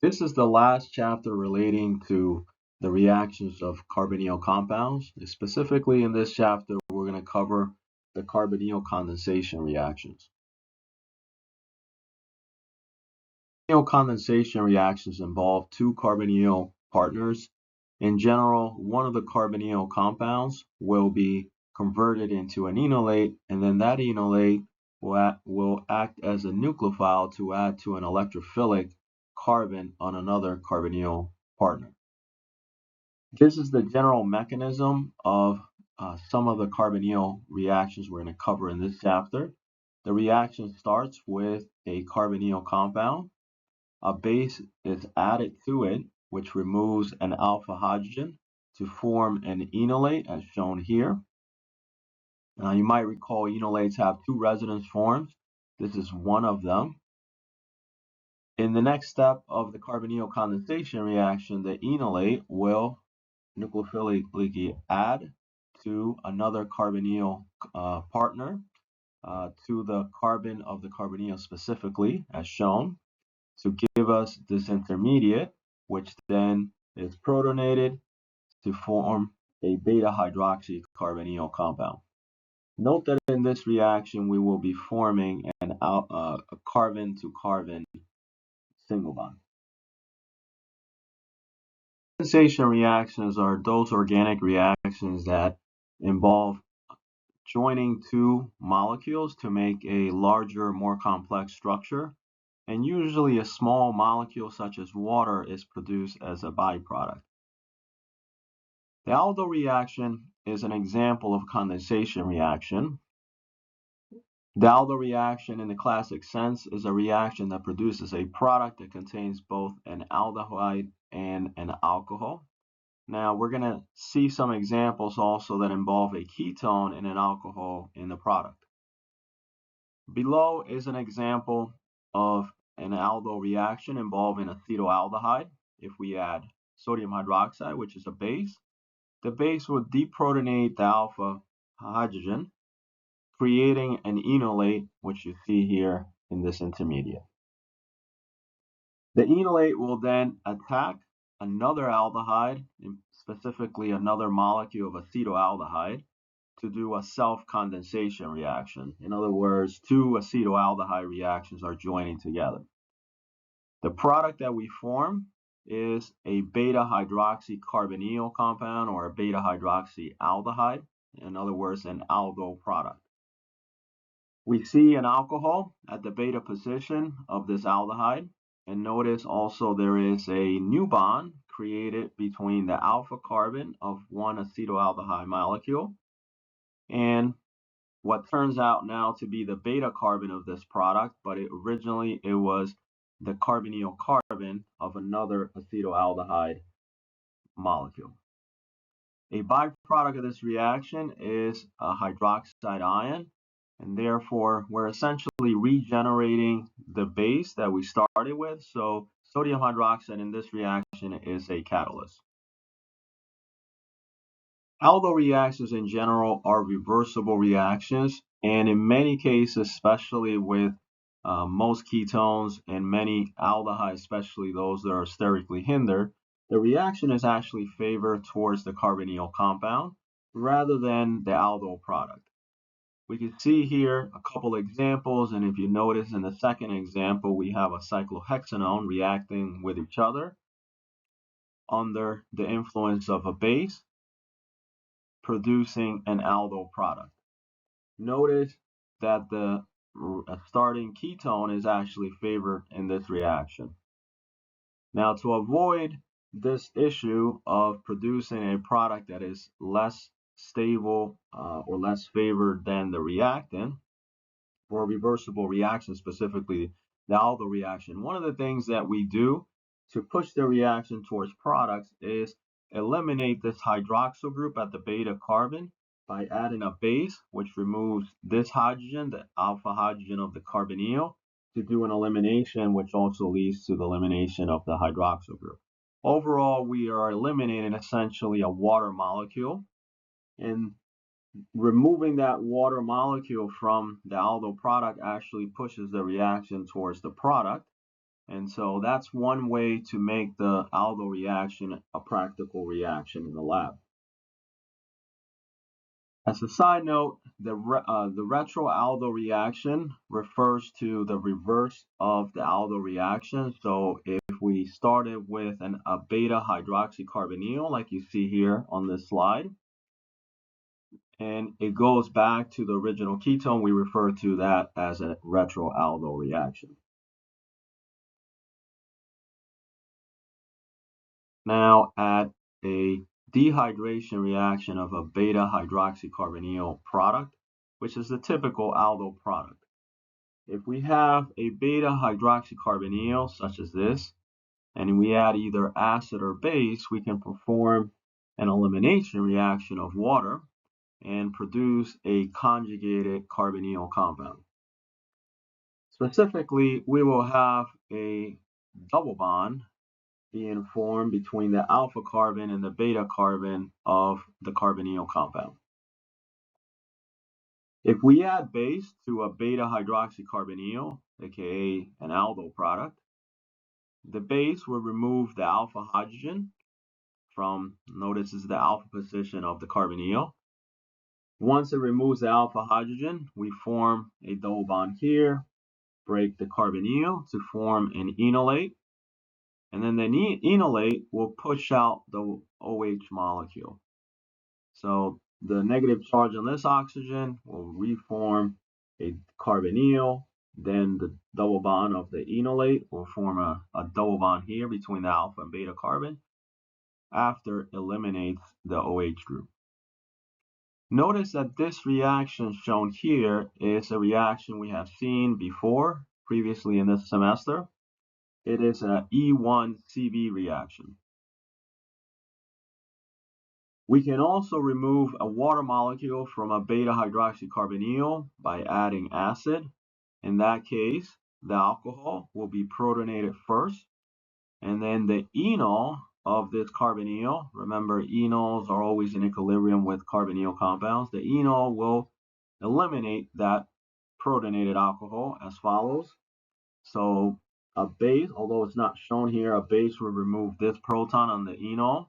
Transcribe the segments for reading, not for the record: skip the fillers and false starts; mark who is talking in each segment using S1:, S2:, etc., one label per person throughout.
S1: This is the last chapter relating to the reactions of carbonyl compounds. Specifically in this chapter, we're going to cover the carbonyl condensation reactions. Carbonyl condensation reactions involve two carbonyl partners. In general, one of the carbonyl compounds will be converted into an enolate, and then that enolate will act as a nucleophile to add to an electrophilic carbon on another carbonyl partner. This is the general mechanism of some of the carbonyl reactions we're going to cover in this chapter. The reaction starts with a carbonyl compound. A base is added to it, which removes an alpha hydrogen to form an enolate, as shown here. You might recall enolates have two resonance forms. This is one of them. In the next step of the carbonyl condensation reaction, the enolate will nucleophilically add to another carbonyl partner to the carbon of the carbonyl specifically, as shown, to give us this intermediate, which then is protonated to form a beta hydroxy carbonyl compound. Note that in this reaction, we will be forming a carbon-to-carbon single bond. Condensation reactions are those organic reactions that involve joining two molecules to make a larger, more complex structure, and usually a small molecule such as water is produced as a byproduct. The Aldol reaction is an example of condensation reaction. The Aldol reaction in the classic sense is a reaction that produces a product that contains both an aldehyde and an alcohol. Now we're going to see some examples also that involve a ketone and an alcohol in the product. Below is an example of an aldol reaction involving acetaldehyde. If we add sodium hydroxide, which is a base, the base will deprotonate the alpha hydrogen, creating an enolate, which you see here in this intermediate. The enolate will then attack another aldehyde, specifically another molecule of acetaldehyde, to do a self-condensation reaction. In other words, two acetaldehyde reactions are joining together. The product that we form is a beta hydroxy carbonyl compound or a beta hydroxy aldehyde. In other words, an aldol product. We see an alcohol at the beta position of this aldehyde, and notice also there is a new bond created between the alpha carbon of one acetaldehyde molecule and what turns out now to be the beta carbon of this product, but originally it was the carbonyl carbon of another acetaldehyde molecule. A byproduct of this reaction is a hydroxide ion, and therefore we're essentially regenerating the base that we started with. So sodium hydroxide in this reaction is a catalyst. Aldol reactions in general are reversible reactions, and in many cases, especially with most ketones and many aldehydes, especially those that are sterically hindered, the reaction is actually favored towards the carbonyl compound rather than the aldol product. We can see here a couple examples, and if you notice in the second example, we have a cyclohexanone reacting with each other under the influence of a base, producing an aldol product. Notice that the starting ketone is actually favored in this reaction. Now, to avoid this issue of producing a product that is less stable or less favored than the reactant, for a reversible reaction, specifically the aldol reaction, one of the things that we do to push the reaction towards products is eliminate this hydroxyl group at the beta carbon by adding a base, which removes this hydrogen, the alpha hydrogen of the carbonyl, to do an elimination, which also leads to the elimination of the hydroxyl group. Overall, we are eliminating essentially a water molecule, and removing that water molecule from the aldol product actually pushes the reaction towards the product. And so that's one way to make the Aldol reaction a practical reaction in the lab. As a side note, the retro-Aldol reaction refers to the reverse of the Aldol reaction. So if we started with a beta hydroxycarbonyl, like you see here on this slide, and it goes back to the original ketone, we refer to that as a retro-Aldol reaction. Now, at a dehydration reaction of a beta hydroxycarbonyl product, which is the typical aldol product. If we have a beta hydroxycarbonyl, such as this, and we add either acid or base, we can perform an elimination reaction of water and produce a conjugated carbonyl compound. Specifically, we will have a double bond being formed between the alpha carbon and the beta carbon of the carbonyl compound. If we add base to a beta hydroxycarbonyl, aka an aldol product, the base will remove the alpha hydrogen from, notice this is the alpha position of the carbonyl. Once it removes the alpha hydrogen, we form a double bond here, break the carbonyl to form an enolate, and then the enolate will push out the OH molecule. So the negative charge on this oxygen will reform a carbonyl, then the double bond of the enolate will form a double bond here between the alpha and beta carbon after it eliminates the OH group. Notice that this reaction shown here is a reaction we have seen before, previously in this semester. It is an E1CB reaction. We can also remove a water molecule from a beta hydroxycarbonyl by adding acid. In that case, the alcohol will be protonated first, and then the enol of this carbonyl, remember enols are always in equilibrium with carbonyl compounds, the enol will eliminate that protonated alcohol as follows. So a base, although it's not shown here, a base will remove this proton on the enol,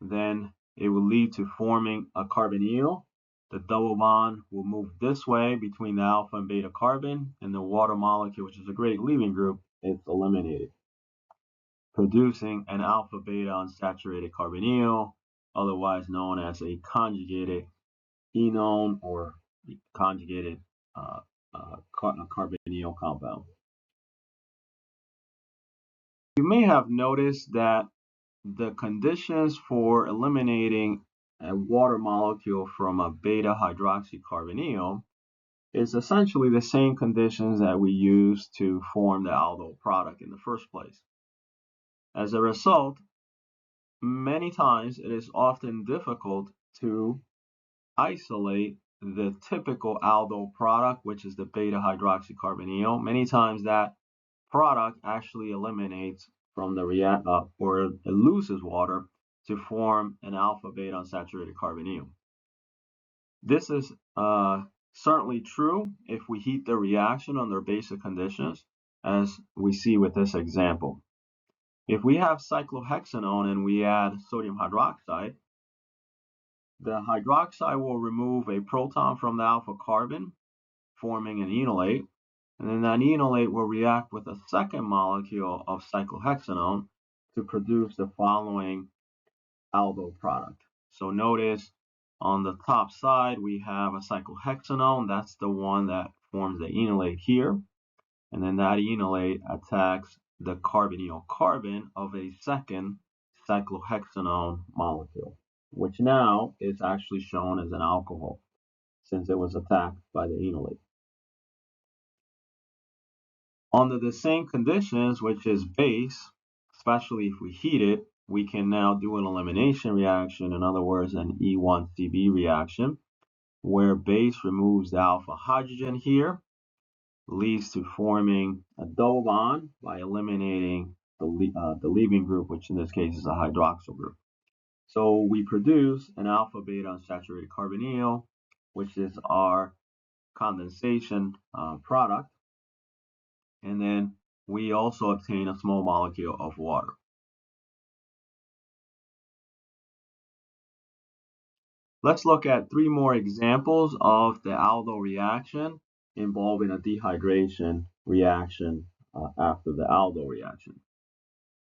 S1: then it will lead to forming a carbonyl. The double bond will move this way between the alpha and beta carbon, and the water molecule, which is a great leaving group, is eliminated, producing an alpha beta unsaturated carbonyl, otherwise known as a conjugated enone or conjugated carbonyl compound. You may have noticed that the conditions for eliminating a water molecule from a beta hydroxycarbonyl is essentially the same conditions that we use to form the aldol product in the first place. As a result, many times it is often difficult to isolate the typical aldol product, which is the beta hydroxycarbonyl. Many times that product actually eliminates from the or it loses water to form an alpha beta unsaturated carbonyl. This is certainly true if we heat the reaction under basic conditions, as we see with this example. If we have cyclohexanone and we add sodium hydroxide, the hydroxide will remove a proton from the alpha carbon, forming an enolate, and then that enolate will react with a second molecule of cyclohexanone to produce the following aldol product. So notice on the top side we have a cyclohexanone, that's the one that forms the enolate here, and then that enolate attacks the carbonyl carbon of a second cyclohexanone molecule, which now is actually shown as an alcohol since it was attacked by the enolate. Under the same conditions, which is base, especially if we heat it, we can now do an elimination reaction, in other words, an E1CB reaction, where base removes the alpha hydrogen here, leads to forming a double bond by eliminating the leaving group, which in this case is a hydroxyl group. So we produce an alpha beta unsaturated carbonyl, which is our condensation product. And then we also obtain a small molecule of water. Let's look at 3 more examples of the Aldol reaction involving a dehydration reaction after the Aldol reaction.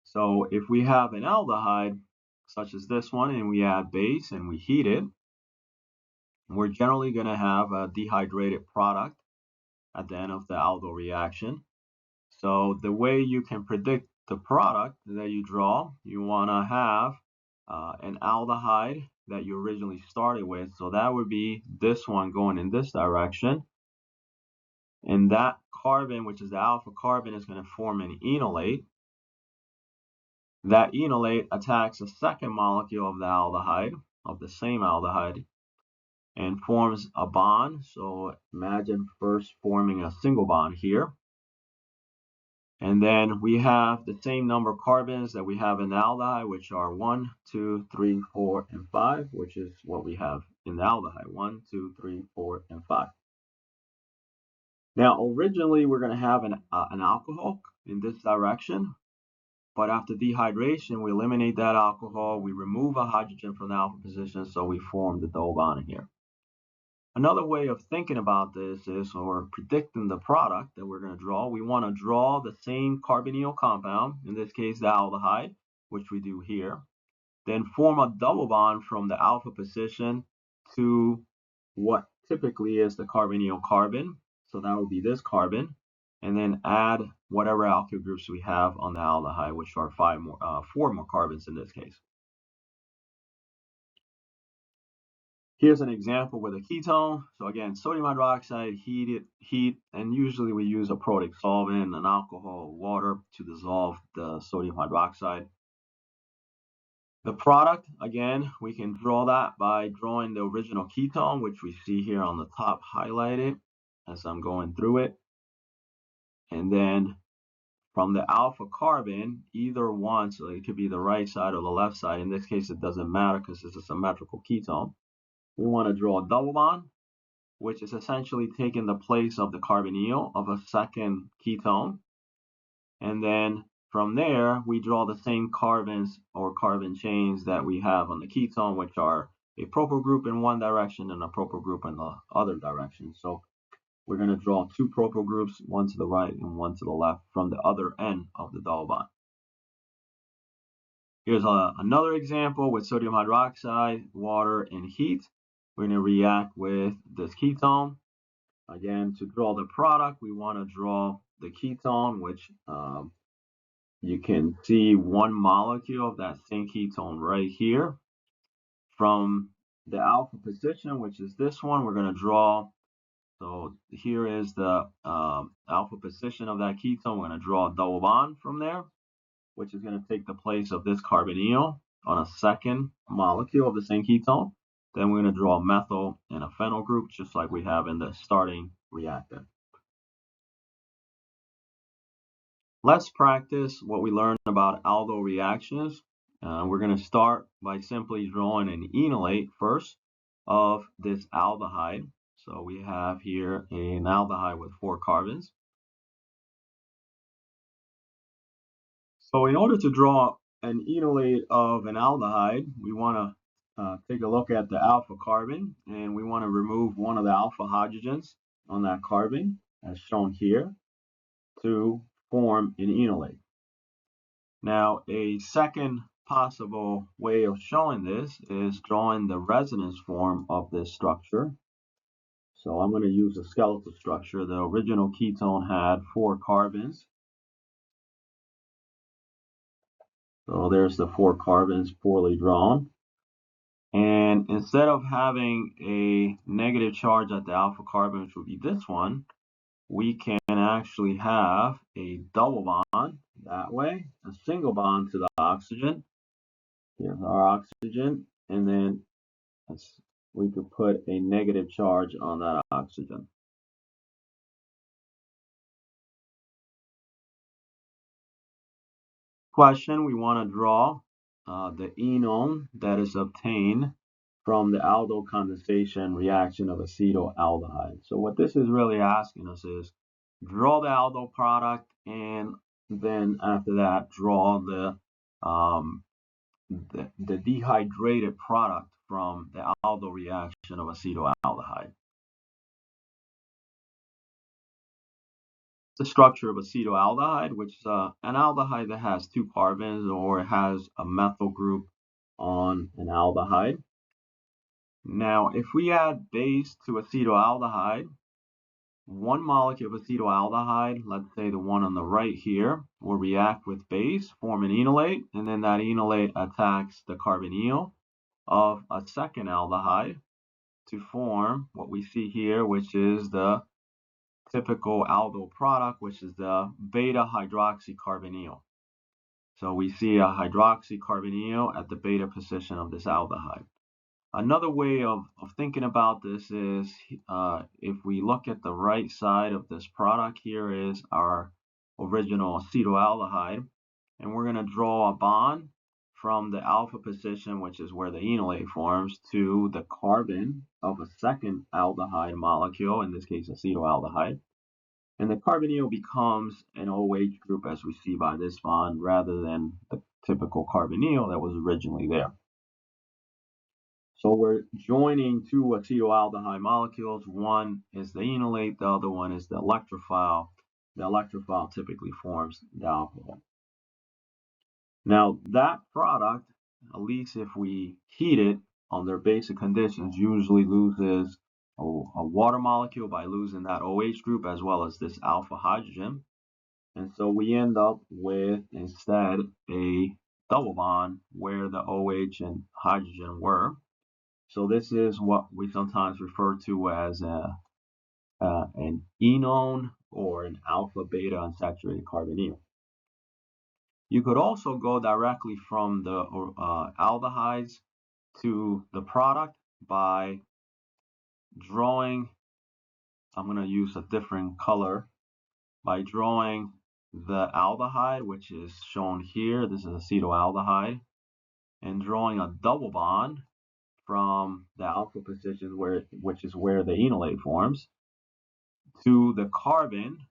S1: So if we have an aldehyde, such as this one, and we add base and we heat it, we're generally going to have a dehydrated product at the end of the Aldol reaction. So the way you can predict the product that you draw, you want to have an aldehyde that you originally started with. So that would be this one going in this direction. And that carbon, which is the alpha carbon, is going to form an enolate. That enolate attacks a second molecule of the aldehyde, of the same aldehyde, and forms a bond. So imagine first forming a single bond here. And then we have the same number of carbons that we have in the aldehyde, which are 1, 2, 3, 4, and 5, which is what we have in the aldehyde, 1, 2, 3, 4, and 5. Now, originally, we're going to have an alcohol in this direction, but after dehydration, we eliminate that alcohol, we remove a hydrogen from the alpha position, so we form the double bond here. Another way of thinking about this is, or predicting the product that we're going to draw, we want to draw the same carbonyl compound, in this case the aldehyde, which we do here, then form a double bond from the alpha position to what typically is the carbonyl carbon, so that would be this carbon, and then add whatever alkyl groups we have on the aldehyde, which are 4 more carbons in this case. Here's an example with a ketone. So again, sodium hydroxide, heat, and usually we use a protic solvent, an alcohol, water to dissolve the sodium hydroxide. The product, again, we can draw that by drawing the original ketone, which we see here on the top highlighted as I'm going through it. And then from the alpha carbon, either one, so it could be the right side or the left side. In this case, it doesn't matter because it's a symmetrical ketone. We want to draw a double bond, which is essentially taking the place of the carbonyl of a second ketone. And then from there, we draw the same carbons or carbon chains that we have on the ketone, which are a propyl group in one direction and a propyl group in the other direction. So we're going to draw 2 propyl groups, one to the right and one to the left from the other end of the double bond. Here's another example with sodium hydroxide, water, and heat. We're going to react with this ketone. Again, to draw the product, we want to draw the ketone, which you can see one molecule of that same ketone right here. From the alpha position, which is this one, we're going to draw. So here is the alpha position of that ketone. We're going to draw a double bond from there, which is going to take the place of this carbonyl on a second molecule of the same ketone. Then we're going to draw a methyl and a phenyl group, just like we have in the starting reactant. Let's practice what we learned about Aldol reactions. We're going to start by simply drawing an enolate first of this aldehyde. So we have here an aldehyde with 4 carbons. So in order to draw an enolate of an aldehyde, we want to take a look at the alpha carbon, and we want to remove one of the alpha hydrogens on that carbon, as shown here, to form an enolate. Now, a second possible way of showing this is drawing the resonance form of this structure. So I'm going to use a skeletal structure. The original ketone had 4 carbons. So there's the 4 carbons poorly drawn. And instead of having a negative charge at the alpha carbon, which would be this one, we can actually have a double bond that way, a single bond to the oxygen. Here's our oxygen, and then we could put a negative charge on that oxygen. Question, we want to draw the enone that is obtained from the aldol condensation reaction of acetaldehyde. So what this is really asking us is, draw the aldol product, and then after that, draw um, the dehydrated product from the aldol reaction of acetaldehyde. The structure of acetaldehyde, which is an aldehyde that has two carbons, or it has a methyl group on an aldehyde. Now, if we add base to acetaldehyde, one molecule of acetaldehyde, let's say the one on the right here, will react with base, form an enolate, and then that enolate attacks the carbonyl of a second aldehyde to form what we see here, which is the typical aldol product, which is the beta hydroxycarbonyl. So we see a hydroxycarbonyl at the beta position of this aldehyde. Another way of thinking about this is if we look at the right side of this product, here is our original acetaldehyde, and we're going to draw a bond from the alpha position, which is where the enolate forms, to the carbon of a second aldehyde molecule, in this case acetaldehyde. And the carbonyl becomes an OH group, as we see by this bond, rather than the typical carbonyl that was originally there. So we're joining two acetaldehyde molecules. One is the enolate, the other one is the electrophile. The electrophile typically forms the alcohol. Now that product, at least if we heat it under basic conditions, usually loses a water molecule by losing that OH group as well as this alpha hydrogen. And so we end up with instead a double bond where the OH and hydrogen were. So this is what we sometimes refer to as an enone or an alpha beta unsaturated carbonyl. You could also go directly from the aldehydes to the product by drawing, I'm going to use a different color, by drawing the aldehyde, which is shown here. This is acetaldehyde, and drawing a double bond from the alpha position, which is where the enolate forms, to the carbon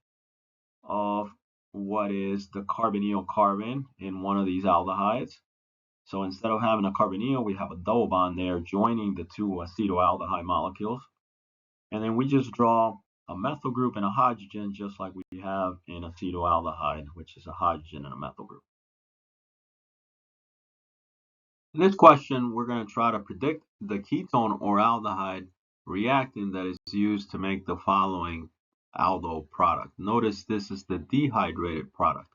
S1: of what is the carbonyl carbon in one of these aldehydes. So instead of having a carbonyl, we have a double bond there joining the two acetaldehyde molecules. And then we just draw a methyl group and a hydrogen, just like we have in acetaldehyde, which is a hydrogen and a methyl group. In this question, we're going to try to predict the ketone or aldehyde reactant that is used to make the following aldol product. Notice this is the dehydrated product.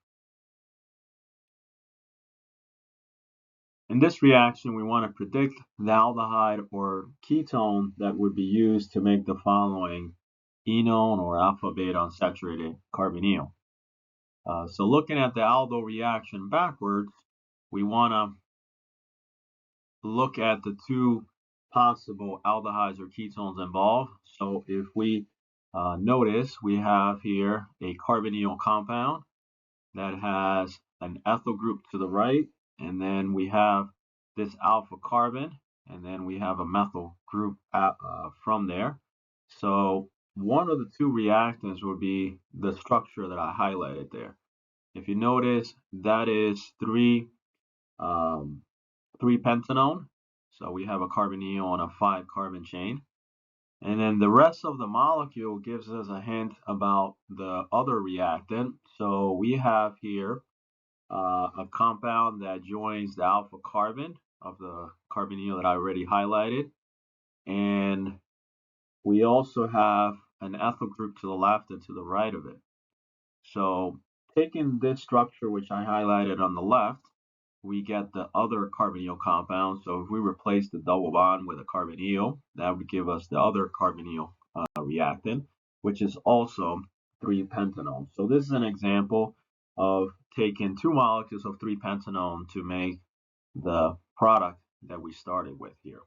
S1: In this reaction, we want to predict the aldehyde or ketone that would be used to make the following enone or alpha beta unsaturated carbonyl. So looking at the aldol reaction backwards, we want to look at the two possible aldehydes or ketones involved. So if we notice, we have here a carbonyl compound that has an ethyl group to the right, and then we have this alpha carbon, and then we have a methyl group from there. So one of the two reactants would be the structure that I highlighted there. If you notice, that is 3-pentanone. So we have a carbonyl on a 5-carbon chain. And then the rest of the molecule gives us a hint about the other reactant. So we have here a compound that joins the alpha carbon of the carbonyl that I already highlighted. And we also have an ethyl group to the left and to the right of it. So taking this structure, which I highlighted on the left, we get the other carbonyl compound. So if we replace the double bond with a carbonyl, that would give us the other carbonyl reactant, which is also 3-pentanone. So this is an example of taking two molecules of 3-pentanone to make the product that we started with here.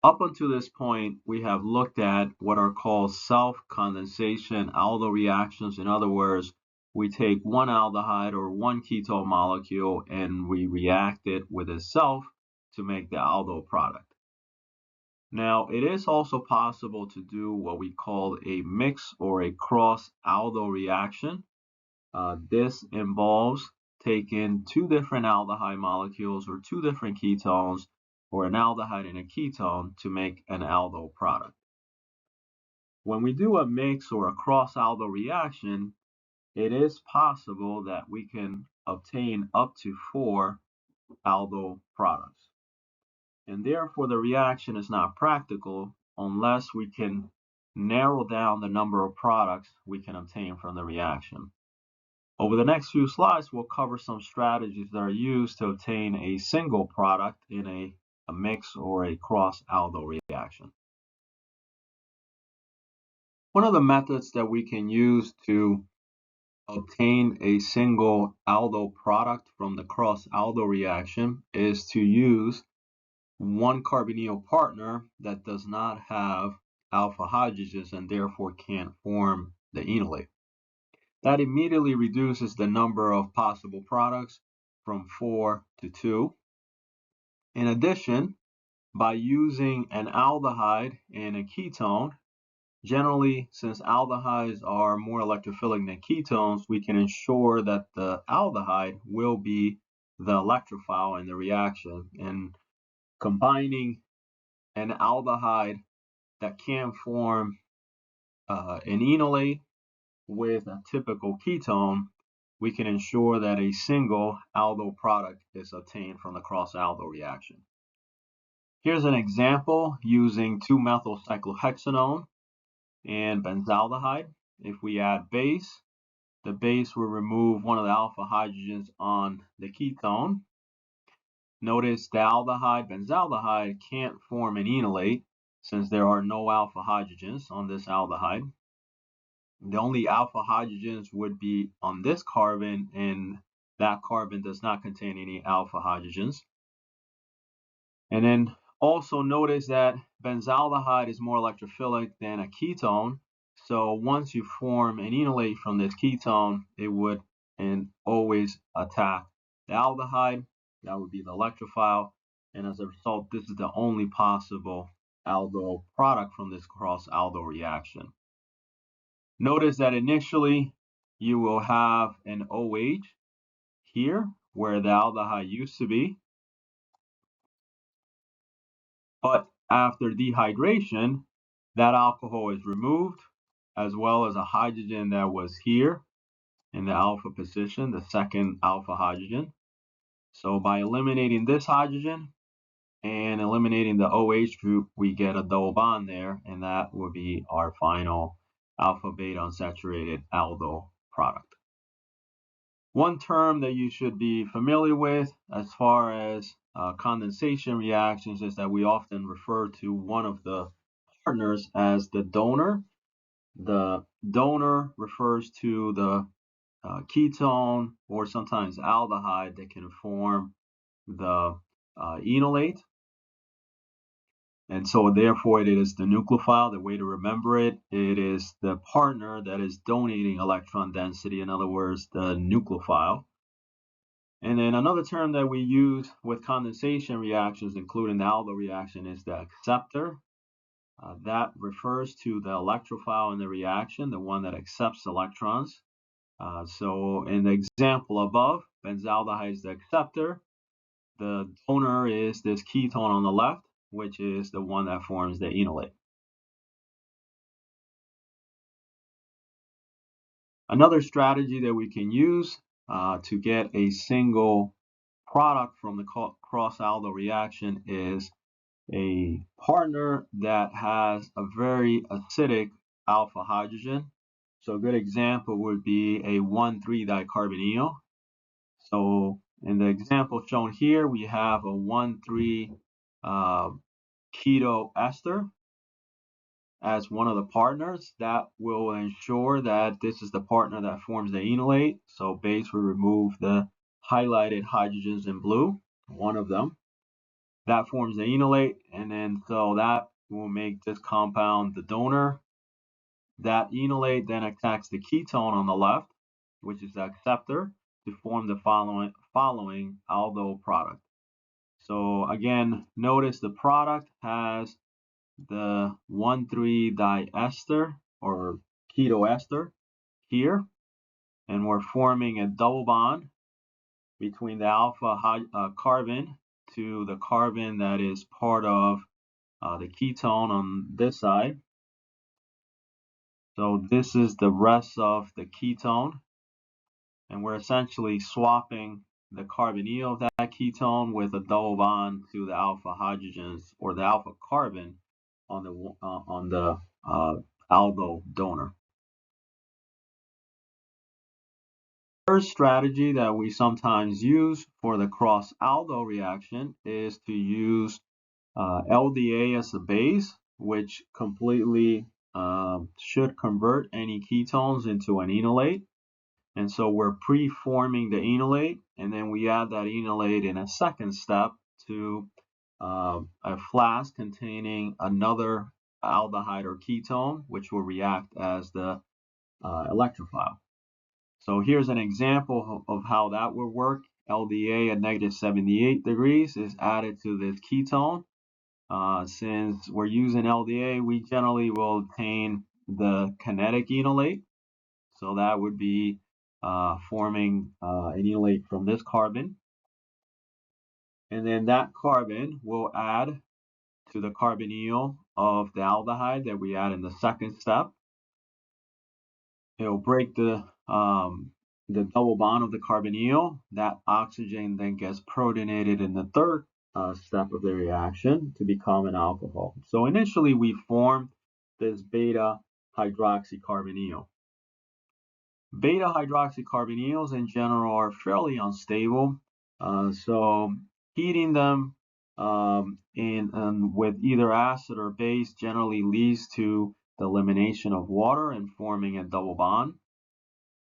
S1: Up until this point, we have looked at what are called self-condensation aldol reactions. In other words, we take one aldehyde or one ketone molecule and we react it with itself to make the aldol product. Now, it is also possible to do what we call a mix or a cross Aldol reaction. This involves taking two different aldehyde molecules or two different ketones or an aldehyde and a ketone to make an aldol product. When we do a mix or a cross aldol reaction, it is possible that we can obtain up to 4 aldol products. And therefore, the reaction is not practical unless we can narrow down the number of products we can obtain from the reaction. Over the next few slides, we'll cover some strategies that are used to obtain a single product in a mix or a cross-aldol reaction. One of the methods that we can use to obtain a single aldol product from the cross-aldol reaction is to use one carbonyl partner that does not have alpha hydrogens and therefore can't form the enolate. That immediately reduces the number of possible products from 4 to 2. In addition, by using an aldehyde and a ketone, generally, since aldehydes are more electrophilic than ketones, we can ensure that the aldehyde will be the electrophile in the reaction. And combining an aldehyde that can form an enolate with a typical ketone, we can ensure that a single aldol product is obtained from the cross-aldol reaction. Here's an example using 2-methylcyclohexanone and benzaldehyde. If we add base, the base will remove one of the alpha hydrogens on the ketone. Notice the aldehyde, benzaldehyde, can't form an enolate since there are no alpha hydrogens on this aldehyde. The only alpha hydrogens would be on this carbon, and that carbon does not contain any alpha hydrogens. And then also notice that benzaldehyde is more electrophilic than a ketone. So once you form an enolate from this ketone, it would always attack the aldehyde. That would be the electrophile. And as a result, this is the only possible aldol product from this cross-aldol reaction. Notice that initially you will have an OH here where the aldehyde used to be. But after dehydration, that alcohol is removed, as well as a hydrogen that was here in the alpha position, the second alpha hydrogen. So by eliminating this hydrogen and eliminating the OH group, we get a double bond there, and that will be our final alpha-beta unsaturated aldol product. One term that you should be familiar with as far as condensation reactions is that we often refer to one of the partners as the donor. The donor refers to the ketone or sometimes aldehyde that can form the enolate. And so therefore it is the nucleophile. The way to remember it, it is the partner that is donating electron density, in other words, the nucleophile. And then another term that we use with condensation reactions, including the aldol reaction, is the acceptor. That refers to the electrophile in the reaction, the one that accepts electrons. So in the example above, benzaldehyde is the acceptor. The donor is this ketone on the left, which is the one that forms the enolate. Another strategy that we can use to get a single product from the cross-aldol reaction is a partner that has a very acidic alpha hydrogen. So a good example would be a 1,3-dicarbonyl. So in the example shown here, we have a 1,3 keto ester as one of the partners. That will ensure that this is the partner that forms the enolate. So base will remove the highlighted hydrogens in blue, one of them. That forms the enolate, and then so that will make this compound the donor. That enolate then attacks the ketone on the left, which is the acceptor, to form the following aldol product. So again, notice the product has the 1,3-diester or ketoester here, and we're forming a double bond between the alpha carbon to the carbon that is part of the ketone on this side. So this is the rest of the ketone, and we're essentially swapping the carbonyl of that ketone with a double bond to the alpha hydrogens or the alpha carbon on the aldol donor. First strategy that we sometimes use for the cross-aldol reaction is to use LDA as a base, which completely should convert any ketones into an enolate. And so we're pre-forming the enolate, and then we add that enolate in a second step to a flask containing another aldehyde or ketone, which will react as the electrophile. So here's an example of how that would work. LDA at -78 degrees is added to this ketone. Since we're using LDA, we generally will obtain the kinetic enolate. So that would be forming an enolate from this carbon. And then that carbon will add to the carbonyl of the aldehyde that we add in the second step. It'll break the double bond of the carbonyl. That oxygen then gets protonated in the third step of the reaction to become an alcohol. So initially we form this beta hydroxycarbonyl. Beta hydroxycarbonyls in general are fairly unstable, so heating them with either acid or base generally leads to the elimination of water and forming a double bond.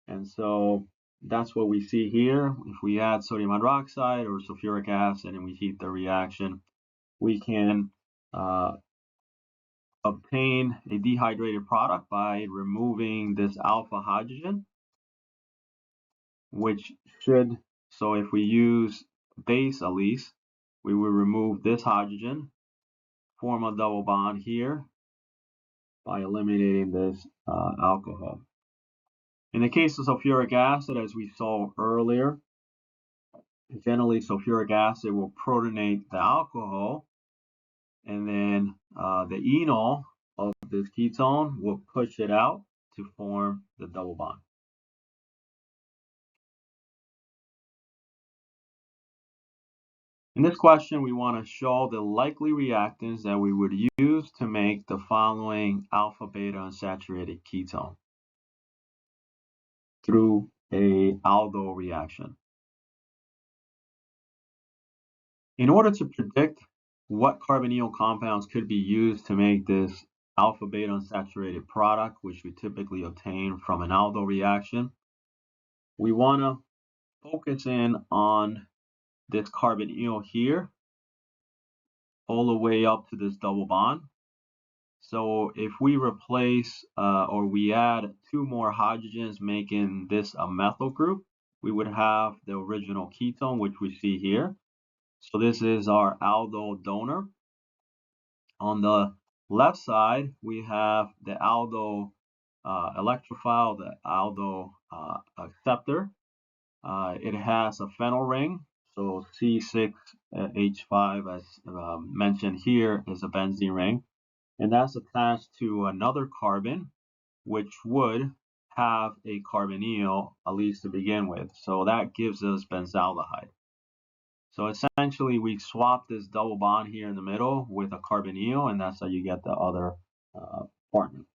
S1: And so that's what we see here. If we add sodium hydroxide or sulfuric acid and we heat the reaction, we can obtain a dehydrated product by removing this alpha hydrogen, which should, so if we use base at least, we will remove this hydrogen, form a double bond here by eliminating this alcohol. In the case of sulfuric acid, as we saw earlier, generally sulfuric acid will protonate the alcohol, and then the enol of this ketone will push it out to form the double bond. In this question, we want to show the likely reactants that we would use to make the following alpha beta unsaturated ketone through a aldol reaction. In order to predict what carbonyl compounds could be used to make this alpha beta unsaturated product, which we typically obtain from an aldol reaction, we want to focus in on this carbonyl here all the way up to this double bond. So if we replace or we add two more hydrogens making this a methyl group, we would have the original ketone, which we see here. So this is our aldol donor. On the left side, we have the aldol electrophile, the aldol acceptor. It has a phenyl ring, so C6H5, as mentioned here, is a benzene ring, and that's attached to another carbon, which would have a carbonyl, at least to begin with. So that gives us benzaldehyde. So essentially, we swap this double bond here in the middle with a carbonyl, and that's how you get the other partner.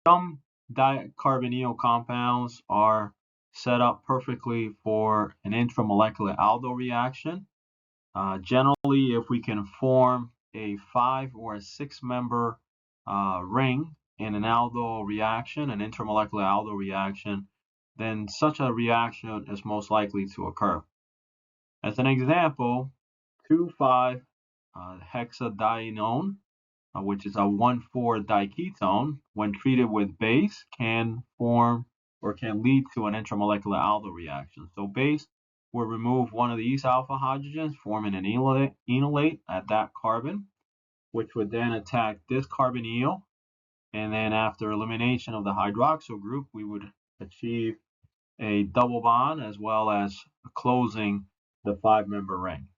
S1: Some dicarbonyl compounds are set up perfectly for an intramolecular aldol reaction. Generally, if we can form a 5 or a 6-member ring in an aldol reaction, an intramolecular aldol reaction, then such a reaction is most likely to occur. As an example, 2,5-hexadienone, which is a 1,4-diketone, when treated with base, can form or can lead to an intramolecular aldol reaction. So base we'll remove one of these alpha hydrogens, forming an enolate at that carbon, which would then attack this carbonyl. And then after elimination of the hydroxyl group, we would achieve a double bond as well as closing the 5-member ring.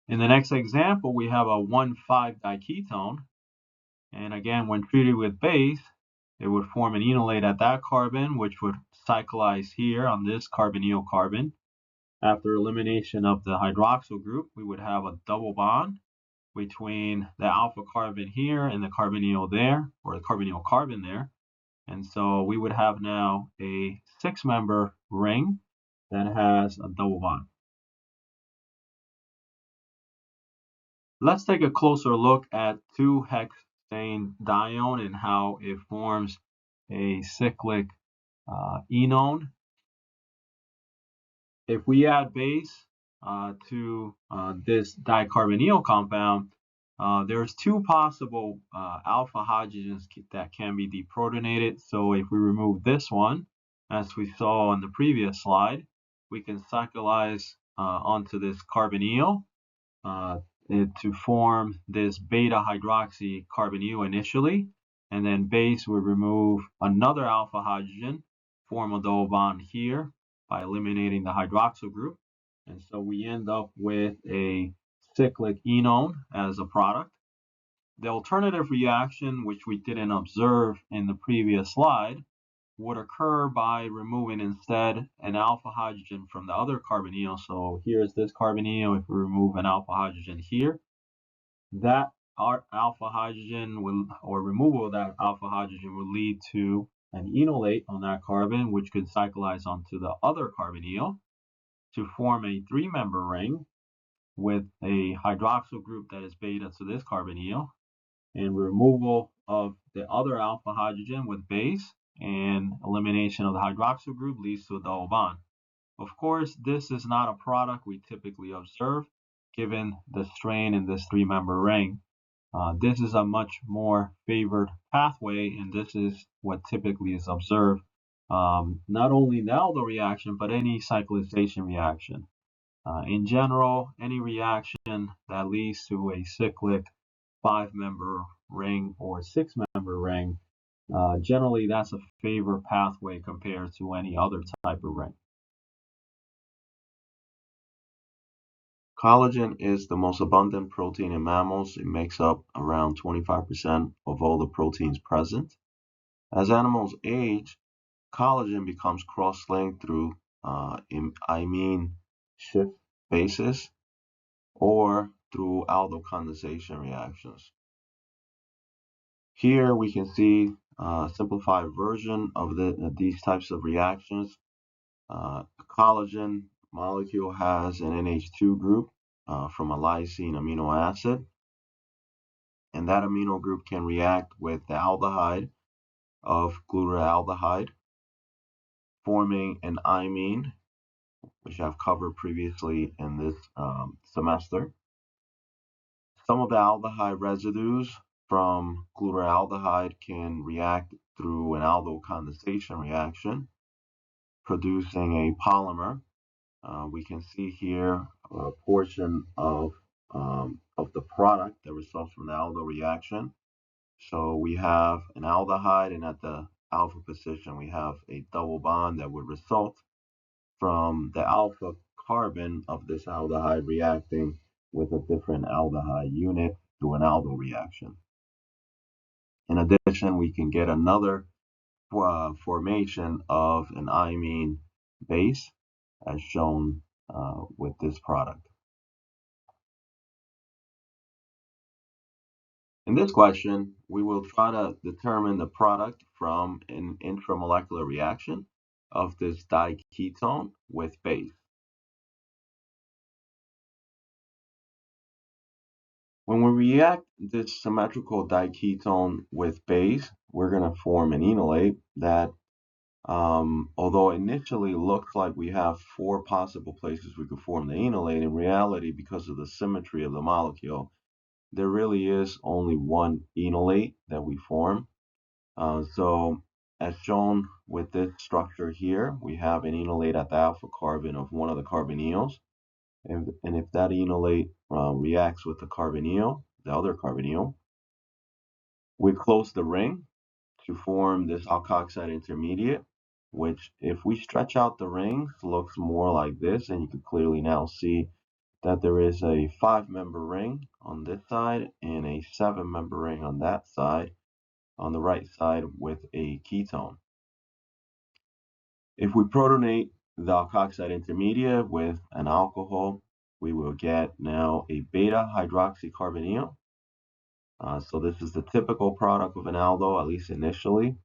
S1: In the next example, we have a 1,5-diketone. And again, when treated with base, it would form an enolate at that carbon, which would cyclize here on this carbonyl carbon. After elimination of the hydroxyl group, we would have a double bond between the alpha carbon here and the carbonyl there, or the carbonyl carbon there. And so we would have now a 6-member ring that has a double bond. Let's take a closer look at 2-hexane dione and how it forms a cyclic enone. If we add base to this dicarbonyl compound, there's 2 possible alpha hydrogens that can be deprotonated. So if we remove this one, as we saw on the previous slide, we can cyclize onto this carbonyl to form this beta hydroxy carbonyl initially, and then base would remove another alpha hydrogen, form a double bond here by eliminating the hydroxyl group, and so we end up with a cyclic enone as a product. The alternative reaction, which we didn't observe in the previous slide, would occur by removing instead an alpha hydrogen from the other carbonyl. So here's this carbonyl. If we remove an alpha hydrogen here, that alpha hydrogen will, or removal of that alpha hydrogen will lead to an enolate on that carbon, which could cyclize onto the other carbonyl to form a 3-member ring with a hydroxyl group that is beta to this carbonyl, and removal of the other alpha hydrogen with base and elimination of the hydroxyl group leads to a double bond. Of course, this is not a product we typically observe given the strain in this 3-member ring. This is a much more favored pathway, and this is what typically is observed not only in the Aldol reaction, but any cyclization reaction. In general, any reaction that leads to a cyclic 5-member ring or 6-member ring, generally that's a favored pathway compared to any other type of ring. Collagen is the most abundant protein in mammals. It makes up around 25% of all the proteins present. As animals age, collagen becomes cross-linked through imine shift bases or through aldol condensation reactions. Here we can see a simplified version of these types of reactions. A collagen molecule has an NH2 group from a lysine amino acid, and that amino group can react with the aldehyde of glutaraldehyde, forming an imine, which I've covered previously in this semester. Some of the aldehyde residues from glutaraldehyde can react through an aldol condensation reaction, producing a polymer. We can see here a portion of the product that results from the aldol reaction. So we have an aldehyde, and at the alpha position, we have a double bond that would result from the alpha carbon of this aldehyde reacting with a different aldehyde unit through an aldol reaction. In addition, we can get another formation of an imine base as shown with this product. In this question, we will try to determine the product from an intramolecular reaction of this diketone with base. When we react this symmetrical diketone with base, we're going to form an enolate that, although initially looks like we have 4 possible places we could form the enolate, in reality, because of the symmetry of the molecule, there really is only one enolate that we form. So as shown with this structure here, we have an enolate at the alpha carbon of one of the carbonyls. And if that enolate reacts with the carbonyl, the other carbonyl, we close the ring to form this alkoxide intermediate, which if we stretch out the rings looks more like this, and you can clearly now see that there is a 5-member ring on this side and a 7-member ring on that side, on the right side with a ketone. If we protonate the alkoxide intermediate with an alcohol, we will get now a beta hydroxycarbonyl. So this is the typical product of an aldol, at least initially.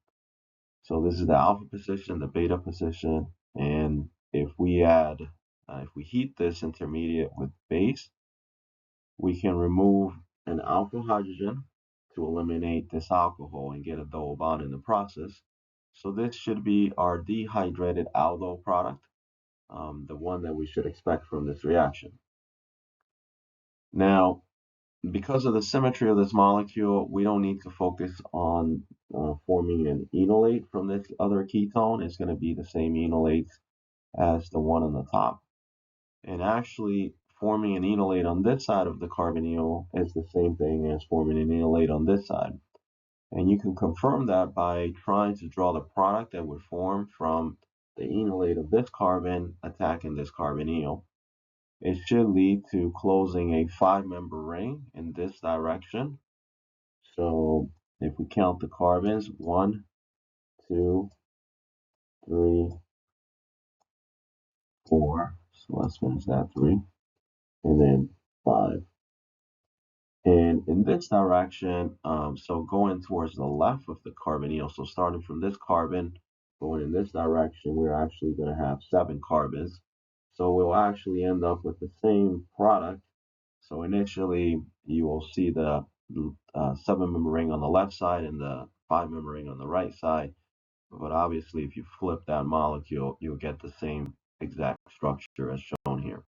S1: So this is the alpha position, the beta position, and if we heat this intermediate with base, we can remove an alpha hydrogen to eliminate this alcohol and get a double bond in the process. So this should be our dehydrated aldol product, the one that we should expect from this reaction. Now, because of the symmetry of this molecule, we don't need to focus on forming an enolate from this other ketone. It's going to be the same enolates as the one on the top. And actually, forming an enolate on this side of the carbonyl is the same thing as forming an enolate on this side. And you can confirm that by trying to draw the product that would form from the enolate of this carbon attacking this carbonyl. It should lead to closing a 5-member ring in this direction. So if we count the carbons, 1, 2, 3, 4. So let's finish that 3, and then 5. And in this direction, so going towards the left of the carbonyl, so starting from this carbon, going in this direction, we're actually going to have 7 carbons. So we'll actually end up with the same product. So initially, you will see the 7-member ring on the left side and the 5-member ring on the right side. But obviously, if you flip that molecule, you'll get the same exact structure as shown here.